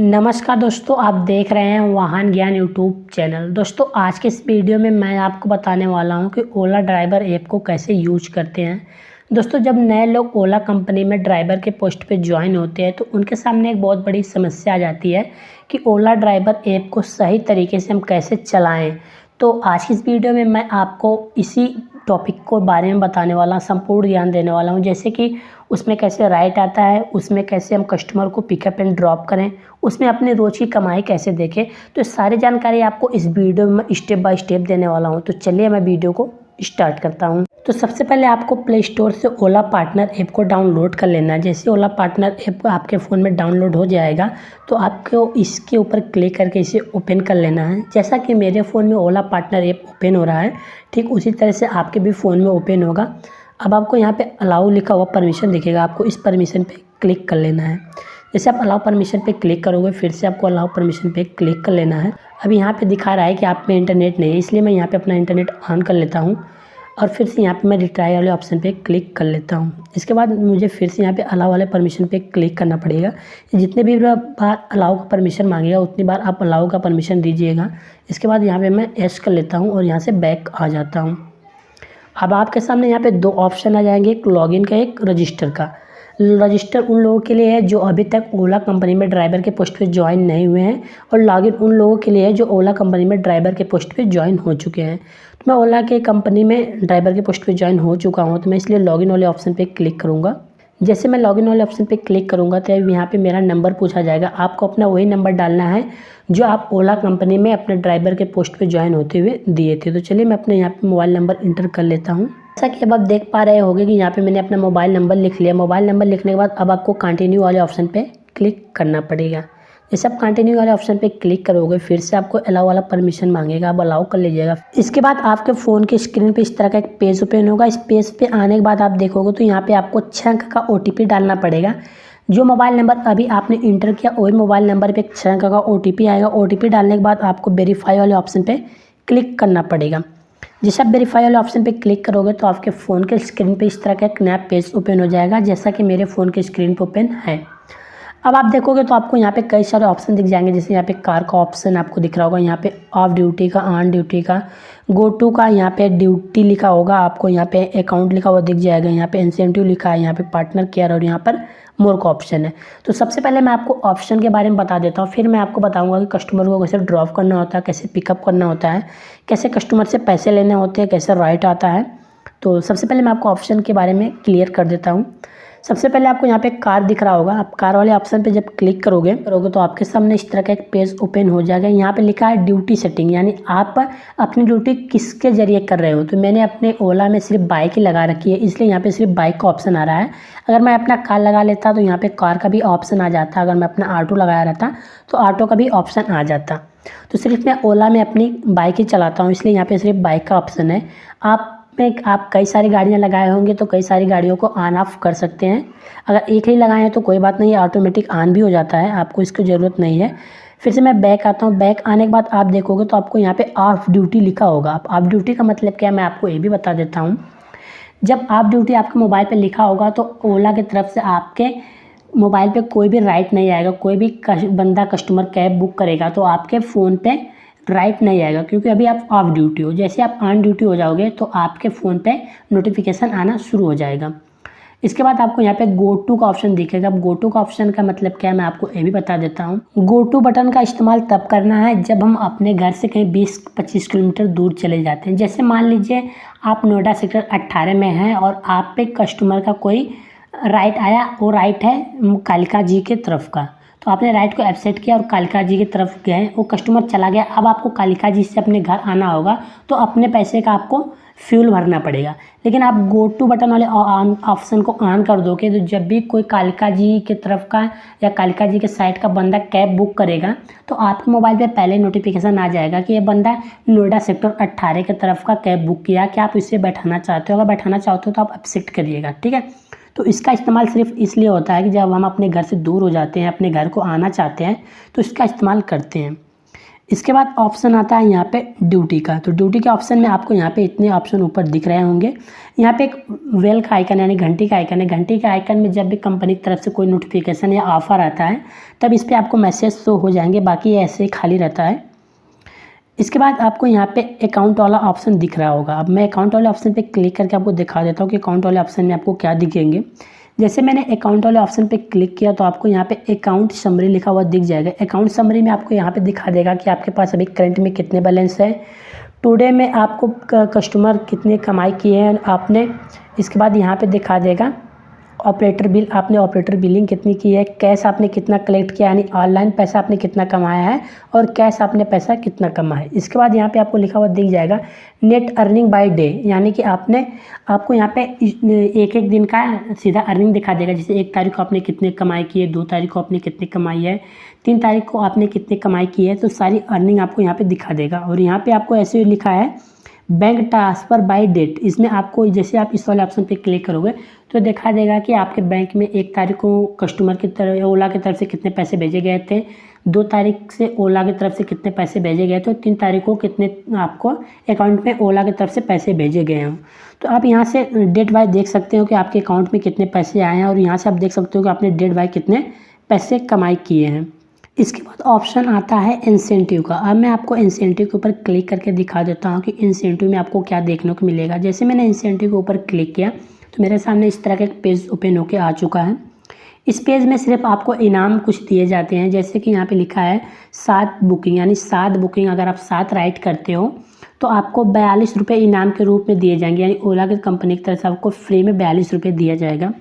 नमस्कार दोस्तों, आप देख रहे हैं वाहन ज्ञान यूट्यूब चैनल। दोस्तों आज के इस वीडियो में मैं आपको बताने वाला हूं कि ओला ड्राइवर ऐप को कैसे यूज करते हैं। दोस्तों जब नए लोग ओला कंपनी में ड्राइवर के पोस्ट पे ज्वाइन होते हैं तो उनके सामने एक बहुत बड़ी समस्या आ जाती है कि ओला ड्राइवर ऐप को सही तरीके से हम कैसे चलाएँ। तो आज की इस वीडियो में मैं आपको इसी टॉपिक को बारे में बताने वाला, संपूर्ण ज्ञान देने वाला हूं। जैसे कि उसमें कैसे राइड आता है, उसमें कैसे हम कस्टमर को पिकअप एंड ड्रॉप करें, उसमें अपनी रोज़ की कमाई कैसे देखें। तो सारी जानकारी आपको इस वीडियो में स्टेप बाय स्टेप देने वाला हूं। तो चलिए मैं वीडियो को स्टार्ट करता हूं। तो सबसे पहले आपको प्ले स्टोर से ओला पार्टनर ऐप को डाउनलोड कर लेना है। जैसे ओला पार्टनर ऐप आपके फ़ोन में डाउनलोड हो जाएगा तो आपको इसके ऊपर क्लिक करके इसे ओपन कर लेना है। जैसा कि मेरे फ़ोन में ओला पार्टनर ऐप ओपन हो रहा है, ठीक उसी तरह से आपके भी फ़ोन में ओपन होगा। अब आपको यहाँ पे अलाउ लिखा हुआ परमिशन दिखेगा, आपको इस परमिशन पे क्लिक कर लेना है। जैसे आप अलाउ परमिशन पे क्लिक करोगे फिर से आपको अलाउ परमिशन पे क्लिक कर लेना है। अब यहाँ पे दिखा रहा है कि आप में इंटरनेट नहीं है, इसलिए मैं यहाँ पे अपना इंटरनेट ऑन कर लेता हूँ और फिर से यहाँ पे मैं रिट्राई वाले ऑप्शन पे क्लिक कर लेता हूँ। इसके बाद मुझे फिर से यहाँ पे अलाउ वाले परमिशन पे क्लिक करना पड़ेगा। जितने भी बार अलाउ का परमिशन मांगेगा उतनी बार आप अलाउ का परमिशन दीजिएगा। इसके बाद यहाँ पे मैं एस कर लेता हूँ और यहाँ से बैक आ जाता हूँ। अब आपके सामने यहाँ पे दो ऑप्शन आ जाएंगे, एक लॉगिन का, एक रजिस्टर का। रजिस्टर उन लोगों के लिए है जो अभी तक ओला कंपनी में ड्राइवर के पोस्ट पे ज्वाइन नहीं हुए हैं और लॉगिन उन लोगों के लिए है जो ओला कंपनी में ड्राइवर के पोस्ट पे ज्वाइन हो चुके हैं। तो मैं ओला के कंपनी में ड्राइवर के पोस्ट पे ज्वाइन हो चुका हूँ, तो मैं इसलिए लॉगिन वाले ऑप्शन पे क्लिक करूँगा। जैसे मैं लॉगिन वाले ऑप्शन पे क्लिक करूँगा तो यहाँ पे मेरा नंबर पूछा जाएगा। आपको अपना वही नंबर डालना है जो आप ओला कंपनी में अपने ड्राइवर के पोस्ट पे ज्वाइन होते हुए दिए थे। तो चलिए मैं अपने यहाँ पे मोबाइल नंबर इंटर कर लेता हूँ। जैसा कि अब आप देख पा रहे होंगे कि यहाँ पे मैंने अपना मोबाइल नंबर लिख लिया। मोबाइल नंबर लिखने के बाद अब आपको कंटिन्यू वाले ऑप्शन पे क्लिक करना पड़ेगा। जैसे आप कंटिन्यू वाले ऑप्शन पे क्लिक करोगे फिर से आपको अलाउ वाला परमिशन मांगेगा, आप अलाउ कर लीजिएगा। इसके बाद आपके फ़ोन की स्क्रीन पे इस तरह का एक पेज ओपन होगा। इस पेज पे आने के बाद आप देखोगे तो यहाँ पे आपको 6 अंक का OTP डालना पड़ेगा। जो मोबाइल नंबर अभी आपने इंटर किया वही मोबाइल नंबर पे 6 अंक का OTP आएगा। OTP डालने के बाद आपको वेरीफाई वाले ऑप्शन पे क्लिक करना पड़ेगा। जैसे आप वेरीफाई वाले ऑप्शन पे क्लिक करोगे तो आपके फ़ोन के स्क्रीन पे इस तरह का एक नया पेज ओपन हो जाएगा, जैसा कि मेरे फ़ोन के स्क्रीन पे ओपन है। अब आप देखोगे तो आपको यहाँ पे कई सारे ऑप्शन दिख जाएंगे। जैसे यहाँ पे कार का ऑप्शन आपको दिख रहा होगा, यहाँ पे ऑफ ड्यूटी का, ऑन ड्यूटी का, गो टू का, यहाँ पे ड्यूटी लिखा होगा, आपको यहाँ पे अकाउंट लिखा हुआ दिख जाएगा, यहाँ पे इंसेंटिव लिखा है, यहाँ पे पार्टनर केयर और यहाँ पर मोर का ऑप्शन है। तो सबसे पहले मैं आपको ऑप्शन के बारे में बता देता हूँ, फिर मैं आपको बताऊँगा कि कस्टमर को कैसे ड्रॉप करना होता है, कैसे पिकअप करना होता है, कैसे कस्टमर से पैसे लेने होते हैं, कैसे राइट आता है। तो सबसे पहले मैं आपको ऑप्शन के बारे में क्लियर कर देता हूँ। सबसे पहले आपको यहाँ पे कार दिख रहा होगा, आप कार वाले ऑप्शन पे जब क्लिक करोगे तो आपके सामने इस तरह का एक पेज ओपन हो जाएगा। यहाँ पे लिखा है ड्यूटी सेटिंग, यानी आप अपनी ड्यूटी किसके जरिए कर रहे हो। तो मैंने अपने ओला में सिर्फ बाइक ही लगा रखी है, इसलिए यहाँ पे सिर्फ बाइक का ऑप्शन आ रहा है। अगर मैं अपना कार लगा लेता तो यहाँ पे कार का भी ऑप्शन आ जाता। अगर मैं अपना ऑटो लगाया रहता तो ऑटो का भी ऑप्शन आ जाता। तो सिर्फ मैं ओला में अपनी बाइक ही चलाता हूँ, इसलिए यहाँ पे सिर्फ बाइक का ऑप्शन है। आप कई सारी गाड़ियाँ लगाए होंगे तो कई सारी गाड़ियों को ऑन ऑफ कर सकते हैं। अगर एक ही लगाए हैं तो कोई बात नहीं, ऑटोमेटिक ऑन भी हो जाता है, आपको इसकी ज़रूरत नहीं है। फिर से मैं बैक आता हूँ। बैक आने के बाद आप देखोगे तो आपको यहाँ पे ऑफ ड्यूटी लिखा होगा। आप ऑफ ड्यूटी का मतलब क्या है मैं आपको ये भी बता देता हूँ। जब ऑफ ड्यूटी आपके मोबाइल पर लिखा होगा तो ओला की तरफ से आपके मोबाइल पर कोई भी राइट नहीं आएगा। कोई भी बंदा कस्टमर कैब बुक करेगा तो आपके फ़ोन पर राइट नहीं आएगा, क्योंकि अभी आप ऑफ ड्यूटी हो। जैसे आप ऑन ड्यूटी हो जाओगे तो आपके फ़ोन पे नोटिफिकेशन आना शुरू हो जाएगा। इसके बाद आपको यहाँ पे गो टू का ऑप्शन दिखेगा। अब गो टू का ऑप्शन का मतलब क्या है मैं आपको ये भी बता देता हूँ। गो टू बटन का इस्तेमाल तब करना है जब हम अपने घर से कहीं 20-25 किलोमीटर दूर चले जाते हैं। जैसे मान लीजिए आप नोएडा सेक्टर 18 में हैं और आप पे कस्टमर का कोई राइट आया, वो राइट है कालिका जी के तरफ का, तो आपने राइट को एक्सेप्ट किया और कालिका जी की तरफ गए, वो कस्टमर चला गया। अब आपको कालिका जी से अपने घर आना होगा तो अपने पैसे का आपको फ्यूल भरना पड़ेगा। लेकिन आप गो टू बटन वाले ऑप्शन को ऑन कर दोगे तो जब भी कोई कालिका जी की तरफ का या कालिका जी के साइड का बंदा कैब बुक करेगा तो आपके मोबाइल पे पहले नोटिफिकेशन आ जाएगा कि ये बंदा नोएडा सेक्टर 18 की तरफ का कैब बुक किया, कि आप इसे बैठाना चाहते हो। अगर बैठाना चाहते हो तो आप एक्सेप्ट करिएगा, ठीक है। तो इसका इस्तेमाल सिर्फ इसलिए होता है कि जब हम अपने घर से दूर हो जाते हैं, अपने घर को आना चाहते हैं तो इसका इस्तेमाल करते हैं। इसके बाद ऑप्शन आता है यहाँ पे ड्यूटी का। तो ड्यूटी के ऑप्शन में आपको यहाँ पे इतने ऑप्शन ऊपर दिख रहे होंगे। यहाँ पे एक वेल का आइकन यानी घंटी का आइकन है। घंटी के आइकन में जब भी कंपनी की तरफ से कोई नोटिफिकेशन या ऑफर आता है तब इस पर आपको मैसेज शो हो जाएंगे, बाकी ऐसे ही खाली रहता है। इसके बाद आपको यहाँ पे अकाउंट वाला ऑप्शन दिख रहा होगा। अब मैं अकाउंट वाले ऑप्शन पे क्लिक करके आपको दिखा देता हूँ कि अकाउंट वाले ऑप्शन में आपको क्या दिखेंगे। जैसे मैंने अकाउंट वाले ऑप्शन पे क्लिक किया तो आपको यहाँ पे अकाउंट समरी लिखा हुआ दिख जाएगा। अकाउंट समरी में आपको यहाँ पे दिखा देगा कि आपके पास अभी करंट में कितने बैलेंस है, टुडे में आपको कस्टमर कितने कमाई किए हैं आपने। इसके बाद यहाँ पे दिखा देगा ऑपरेटर बिल, आपने ऑपरेटर बिलिंग कितनी की है, कैश आपने कितना कलेक्ट किया यानी ऑनलाइन पैसा आपने कितना कमाया है और कैश आपने पैसा कितना कमाया है। इसके बाद यहाँ पे आपको लिखा हुआ दिख जाएगा नेट अर्निंग बाय डे, यानी कि आपको यहाँ पे एक एक दिन का सीधा अर्निंग दिखा देगा। जैसे 1 तारीख को आपने कितने कमाई की है, 2 तारीख को आपने कितनी कमाई है, 3 तारीख को आपने कितनी कमाई की है, तो सारी अर्निंग आपको यहाँ पे दिखा देगा। और यहाँ पे आपको ऐसे लिखा है बैंक ट्रांसफ़र बाय डेट। इसमें आपको जैसे आप इस वाले ऑप्शन पे क्लिक करोगे तो दिखा देगा कि आपके बैंक में 1 तारीख को कस्टमर की तरफ ओला की तरफ से कितने पैसे भेजे गए थे, 2 तारीख से ओला की तरफ से कितने पैसे भेजे गए थे, 3 तारीख को कितने आपको अकाउंट में ओला की तरफ से पैसे भेजे गए हों। तो आप यहाँ से डेट वाइज देख सकते हो कि आपके अकाउंट में कितने पैसे आए हैं और यहाँ से आप देख सकते हो कि आपने डेट वाइज कितने पैसे कमाई किए हैं। इसके बाद ऑप्शन आता है इंसेंटिव का। अब मैं आपको इंसेंटिव के ऊपर क्लिक करके दिखा देता हूँ कि इंसेंटिव में आपको क्या देखने को मिलेगा। जैसे मैंने इंसेंटिव के ऊपर क्लिक किया तो मेरे सामने इस तरह का एक पेज ओपन होके आ चुका है। इस पेज में सिर्फ आपको इनाम कुछ दिए जाते हैं, जैसे कि यहाँ पे लिखा है 7 बुकिंग, यानी 7 बुकिंग अगर आप 7 राइड करते हो तो आपको 42 रुपये इनाम के रूप में दिए जाएंगे, यानी ओला की कंपनी की तरफ से आपको फ्री में 42 रुपये दिया जाएगा।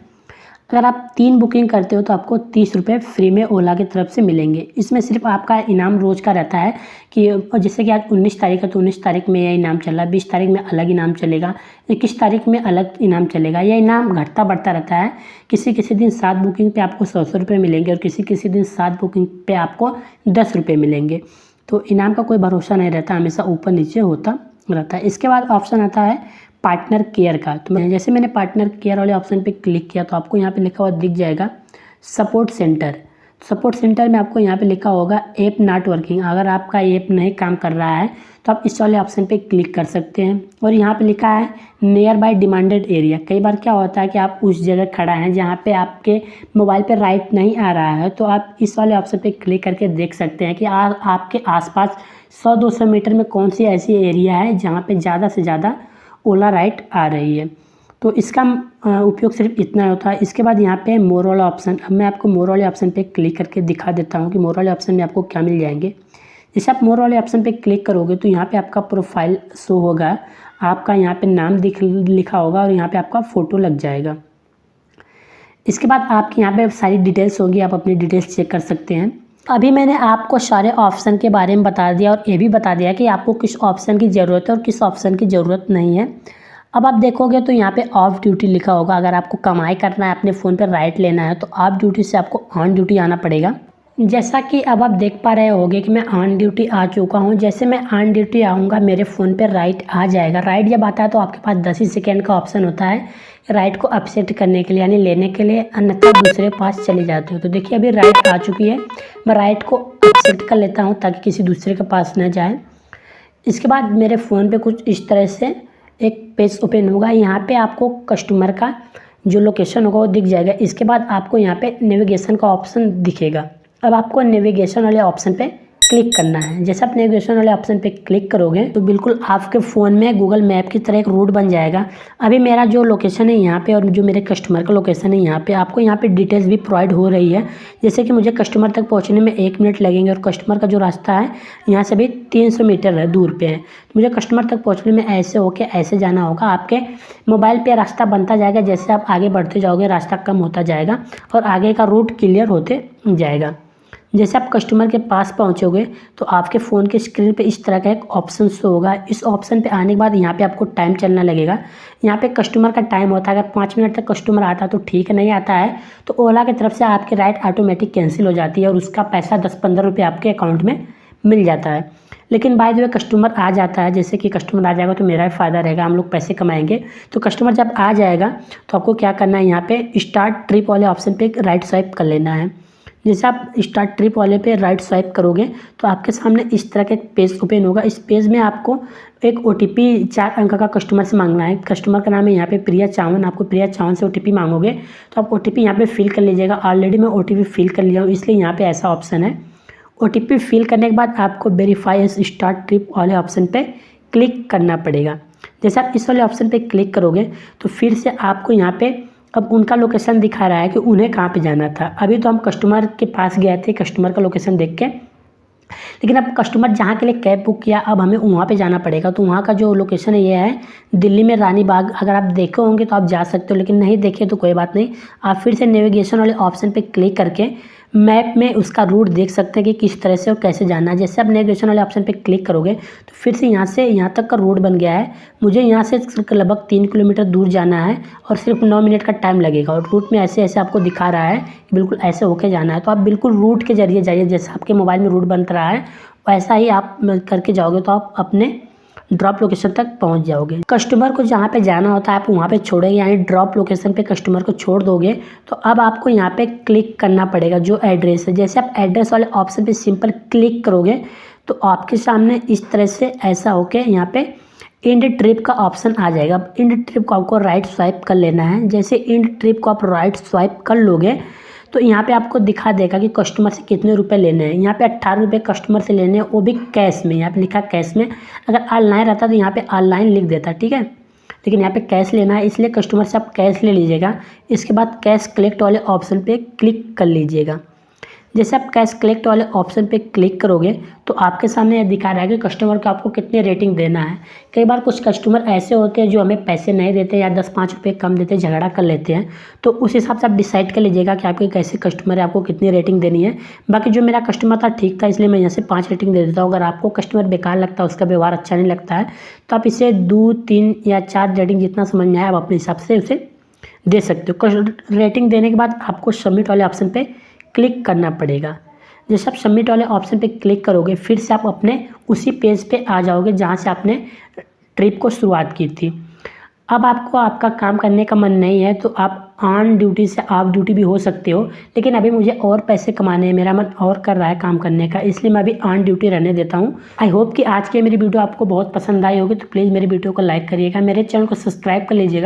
अगर आप 3 बुकिंग करते हो तो आपको 30 रुपये फ्री में ओला की तरफ से मिलेंगे। इसमें सिर्फ आपका इनाम रोज़ का रहता है कि जैसे कि आज 19 तारीख है तो 19 तारीख में यह इनाम चला, 20 तारीख में अलग इनाम चलेगा, 21 तारीख में अलग इनाम चलेगा। यह इनाम घटता बढ़ता रहता है। किसी किसी दिन 7 बुकिंग पे आपको 100 रुपये मिलेंगे और किसी किसी दिन 7 बुकिंग पे आपको 10 रुपये मिलेंगे। तो इनाम का कोई भरोसा नहीं रहता, हमेशा ऊपर नीचे होता रहता है। इसके बाद ऑप्शन आता है पार्टनर केयर का। तो मैंने पार्टनर केयर वाले ऑप्शन पे क्लिक किया तो आपको यहाँ पे लिखा हुआ दिख जाएगा सपोर्ट सेंटर। सपोर्ट सेंटर में आपको यहाँ पे लिखा होगा ऐप नॉट वर्किंग। अगर आपका ऐप नहीं काम कर रहा है तो आप इस वाले ऑप्शन पे क्लिक कर सकते हैं। और यहाँ पे लिखा है नियर बाय डिमांडेड एरिया। कई बार क्या होता है कि आप उस जगह खड़ा हैं जहाँ पे आपके मोबाइल पे राइट नहीं आ रहा है, तो आप इस वाले ऑप्शन पे क्लिक करके देख सकते हैं कि आपके आसपास 100-200 मीटर में कौन सी ऐसी एरिया है जहाँ पे ज़्यादा से ज़्यादा ओला राइड आ रही है। तो इसका उपयोग सिर्फ इतना होता है। इसके बाद यहाँ पे मोर वाला ऑप्शन। अब मैं आपको मोर वाले ऑप्शन पे क्लिक करके दिखा देता हूँ कि मोर वाले ऑप्शन में आपको क्या मिल जाएंगे। जैसे आप मोर वाले ऑप्शन पे क्लिक करोगे तो यहाँ पे आपका प्रोफाइल शो होगा, आपका यहाँ पे नाम लिखा होगा और यहाँ पे आपका फ़ोटो लग जाएगा। इसके बाद आपकी यहाँ पे सारी डिटेल्स होगी, आप अपनी डिटेल्स चेक कर सकते हैं। अभी मैंने आपको सारे ऑप्शन के बारे में बता दिया और ये भी बता दिया कि आपको किस ऑप्शन की ज़रूरत है और किस ऑप्शन की ज़रूरत नहीं है। अब आप देखोगे तो यहाँ पे ऑफ ड्यूटी लिखा होगा। अगर आपको कमाई करना है, अपने फ़ोन पर राइट लेना है, तो ऑफ ड्यूटी से आपको ऑन ड्यूटी आना पड़ेगा। जैसा कि अब आप देख पा रहे होगे कि मैं ऑन ड्यूटी आ चुका हूँ। जैसे मैं ऑन ड्यूटी आऊँगा मेरे फ़ोन पे राइट आ जाएगा। राइट जब आता है तो आपके पास 10 ही सेकेंड का ऑप्शन होता है राइट को अपसेट करने के लिए, यानी लेने के लिए, अन्यथा दूसरे पास चले जाते हो। तो देखिए अभी राइट आ चुकी है, मैं राइट को अपसेट कर लेता हूँ ताकि किसी दूसरे के पास न जाए। इसके बाद मेरे फ़ोन पे कुछ इस तरह से एक पेज ओपन होगा। यहाँ पे आपको कस्टमर का जो लोकेशन होगा वो दिख जाएगा। इसके बाद आपको यहाँ पे नेविगेशन का ऑप्शन दिखेगा। अब आपको नेविगेशन वाले ऑप्शन पे क्लिक करना है। जैसे आप नेविगेशन वाले ऑप्शन पे क्लिक करोगे तो बिल्कुल आपके फ़ोन में गूगल मैप की तरह एक रूट बन जाएगा। अभी मेरा जो लोकेशन है यहाँ पे और जो मेरे कस्टमर का लोकेशन है यहाँ पे, आपको यहाँ पे डिटेल्स भी प्रोवाइड हो रही है। जैसे कि मुझे कस्टमर तक पहुँचने में 1 मिनट लगेंगे और कस्टमर का जो रास्ता है यहाँ से भी 300 मीटर है दूर पे है। तो मुझे कस्टमर तक पहुँचने में ऐसे होके ऐसे जाना होगा। आपके मोबाइल पर रास्ता बनता जाएगा, जैसे आप आगे बढ़ते जाओगे रास्ता कम होता जाएगा और आगे का रूट क्लियर होते जाएगा। जैसे आप कस्टमर के पास पहुंचोगे तो आपके फ़ोन के स्क्रीन पे इस तरह का एक ऑप्शन शो होगा। इस ऑप्शन पे आने के बाद यहाँ पे आपको टाइम चलना लगेगा। यहाँ पे कस्टमर का टाइम होता है, अगर 5 मिनट तक कस्टमर आता है तो ठीक है, नहीं आता है तो ओला की तरफ से आपकी राइड ऑटोमेटिक कैंसिल हो जाती है और उसका पैसा 10-15 रुपये आपके अकाउंट में मिल जाता है। लेकिन बाय द वे कस्टमर आ जाता है, जैसे कि कस्टमर आ जाएगा तो मेरा ही फ़ायदा रहेगा, हम लोग पैसे कमाएंगे। तो कस्टमर जब आ जाएगा तो आपको क्या करना है, यहाँ पे स्टार्ट ट्रिप वाले ऑप्शन पे राइट स्वाइप कर लेना है। जैसे आप स्टार्ट ट्रिप वाले पे राइट स्वाइप करोगे तो आपके सामने इस तरह का एक पेज ओपन होगा। इस पेज में आपको एक OTP 4 अंक का कस्टमर से मांगना है। कस्टमर का नाम है यहाँ पे प्रिया चावन। आपको प्रिया चावन से OTP मांगोगे तो आप OTP यहाँ पे फिल कर लीजिएगा। ऑलरेडी मैं OTP फिल कर लिया हूँ, इसलिए यहाँ पे ऐसा ऑप्शन है। OTP फिल करने के बाद आपको वेरीफाई एज स्टार्ट ट्रिप वाले ऑप्शन पे क्लिक करना पड़ेगा। जैसे आप इस वाले ऑप्शन पे क्लिक करोगे तो फिर से आपको यहाँ पे अब उनका लोकेशन दिखा रहा है कि उन्हें कहाँ पे जाना था। अभी तो हम कस्टमर के पास गए थे कस्टमर का लोकेशन देख के, लेकिन अब कस्टमर जहाँ के लिए कैब बुक किया अब हमें वहाँ पे जाना पड़ेगा। तो वहाँ का जो लोकेशन है ये है दिल्ली में रानी बाग। अगर आप देखे होंगे तो आप जा सकते हो, लेकिन नहीं देखे तो कोई बात नहीं। आप फिर से नेविगेशन वाले ऑप्शन पे क्लिक करके मैप में उसका रूट देख सकते हैं कि किस तरह से और कैसे जाना है। जैसे आप नेविगेशन वाले ऑप्शन पे क्लिक करोगे तो फिर से यहाँ से यहाँ तक का रूट बन गया है। मुझे यहाँ से लगभग 3 किलोमीटर दूर जाना है और सिर्फ 9 मिनट का टाइम लगेगा। और रूट में ऐसे ऐसे आपको दिखा रहा है कि बिल्कुल ऐसे होके जाना है। तो आप बिल्कुल रूट के जरिए जाइए, जैसे आपके मोबाइल में रूट बन रहा है वैसा ही आप करके जाओगे तो आप अपने ड्रॉप लोकेशन तक पहुंच जाओगे। कस्टमर को जहाँ पे जाना होता है आप वहाँ पे छोड़ेंगे, यानी ड्रॉप लोकेशन पे कस्टमर को छोड़ दोगे। तो अब आपको यहाँ पे क्लिक करना पड़ेगा जो एड्रेस है। जैसे आप एड्रेस वाले ऑप्शन पे सिंपल क्लिक करोगे तो आपके सामने इस तरह से ऐसा होके यहाँ पे इंड ट्रिप का ऑप्शन आ जाएगा। इंड ट्रिप को आपको राइट स्वाइप कर लेना है। जैसे इंड ट्रिप को आप राइट स्वाइप कर लोगे तो यहाँ पे आपको दिखा देगा कि कस्टमर से कितने रुपए लेने हैं। यहाँ पे 18 रुपये कस्टमर से लेने हैं, वो भी कैश में। यहाँ पे लिखा कैश में। अगर ऑनलाइन रहता तो यहाँ पे ऑनलाइन लिख देता, ठीक है, लेकिन यहाँ पे कैश लेना है इसलिए कस्टमर से आप कैश ले लीजिएगा। इसके बाद कैश कलेक्ट वाले ऑप्शन पे क्लिक कर लीजिएगा। जैसे आप कैश कलेक्ट वाले ऑप्शन पे क्लिक करोगे तो आपके सामने यह दिखा रहा है कि कस्टमर को आपको कितनी रेटिंग देना है। कई बार कुछ कस्टमर ऐसे होते हैं जो हमें पैसे नहीं देते या 10-5 रुपये कम देते, झगड़ा कर लेते हैं। तो उस हिसाब से आप डिसाइड कर लीजिएगा कि आपके कैसे कस्टमर है, आपको कितनी रेटिंग देनी है। बाकी जो मेरा कस्टमर था ठीक था, इसलिए मैं यहाँ से 5 रेटिंग दे देता हूँ। अगर आपको कस्टमर बेकार लगता है, उसका व्यवहार अच्छा नहीं लगता है, तो आप इसे 2, 3 या 4 रेटिंग जितना समझ में आए आप अपने हिसाब से उसे दे सकते हो। रेटिंग देने के बाद आपको सबमिट वाले ऑप्शन पे क्लिक करना पड़ेगा। जैसे आप सबमिट वाले ऑप्शन पे क्लिक करोगे फिर से आप अपने उसी पेज पे आ जाओगे जहाँ से आपने ट्रिप को शुरुआत की थी। अब आपको आपका काम करने का मन नहीं है तो आप ऑन ड्यूटी से ऑफ ड्यूटी भी हो सकते हो, लेकिन अभी मुझे और पैसे कमाने हैं, मेरा मन और कर रहा है काम करने का, इसलिए मैं अभी ऑन ड्यूटी रहने देता हूँ। आई होप कि आज की मेरी वीडियो आपको बहुत पसंद आई होगी, तो प्लीज़ मेरी वीडियो को लाइक करिएगा, मेरे चैनल को सब्सक्राइब कर लीजिएगा।